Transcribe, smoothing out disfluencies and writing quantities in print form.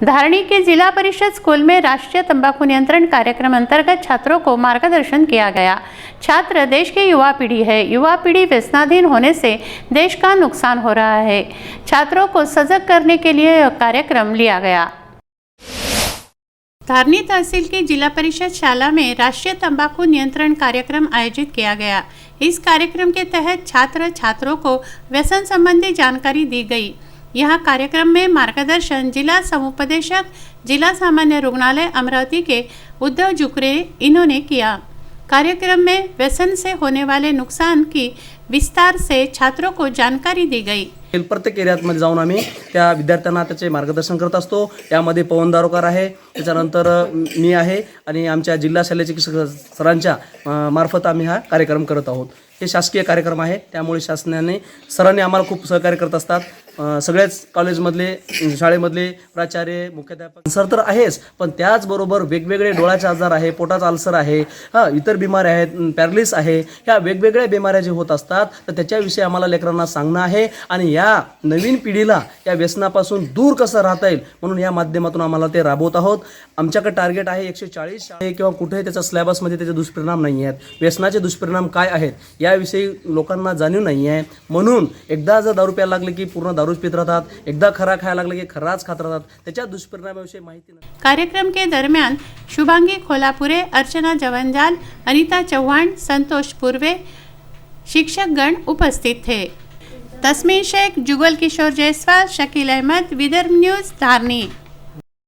धारणी के जिला परिषद स्कूल में राष्ट्रीय तंबाकू नियंत्रण कार्यक्रम अंतर्गत छात्रों को मार्गदर्शन किया गया। छात्र देश की युवा पीढ़ी है। युवा पीढ़ी व्यसनाधीन होने से देश का नुकसान हो रहा है। छात्रों को सजग करने के लिए यह कार्यक्रम लिया गया। धारनी तहसील की जिला परिषद शाला में राष्ट्रीय तंबाकू नियंत्रण कार्यक्रम आयोजित किया गया। इस कार्यक्रम के तहत छात्र छात्रों को व्यसन संबंधी जानकारी दी गई। यह कार्यक्रम में मार्गदर्शन जिला समुपदेशक जिला सामान्य रुग्णालय अमरावती के उद्धव जुकरे इन्होंने किया। कार्यक्रम में व्यसन से होने वाले नुकसान की विस्तार से छात्रों को जानकारी दी गई। प्रत्येक एरियामध्ये जाऊन आम्ही त्या विद्यार्थ्यांना त्याचे मार्गदर्शन करत असतो। यामध्ये पवन दारोकर आहे, त्याच्यानंतर मी आहे आणि आमच्या जिल्हा शालेय चिकित्सक सरांच्या मार्फत आम्ही हा कार्यक्रम करत आहोत। हे शासकीय कार्यक्रम आहे, त्यामुळे शासनाने सरांनी आम्हाला खूप सहकार्य करत असतात। सगळेच कॉलेजमधले शाळेमधले प्राचार्य मुख्याध्यापक सर तर आहेच, पण त्याचबरोबर वेगवेगळे डोळ्याचे आजार आहे, पोटाचा अल्सर आहे, इतर बिमाऱ्या आहेत, पॅरालिसिस आहे, ह्या वेगवेगळ्या बिमाऱ्या जे होत असतात तर त्याच्याविषयी आम्हाला लेकरांना सांगणं आहे आणि या नवीन पिढीला या व्यसनापासून दूर कसं राहता येईल म्हणून या माध्यमातून आम्हाला ते राबवत आहोत। आमच्याकडे टार्गेट आहे 140 शाळे किंवा कुठे त्याचा सिलेबसमध्ये त्याचे दुष्परिणाम नाही आहेत, व्यसनाचे दुष्परिणाम काय आहेत याविषयी लोकांना जाणीव नाही आहे। म्हणून एकदा जर दारू प्यायला लागले की पूर्ण दारूच पित राहतात, एकदा खरा खायला लागले की खराच खात राहतात, त्याच्या दुष्परिणामाविषयी माहिती नाही। कार्यक्रम के दरमियान शुभांगी खोलापुरे, अर्चना जवंजाल, अनीता चौहान, संतोष पूर्वे, शिक्षकगण उपस्थित थे। तस्मीन शेख, जुगल किशोर जायसवाल, शकील अहमद, विदर्भ न्यूज़, धारनी।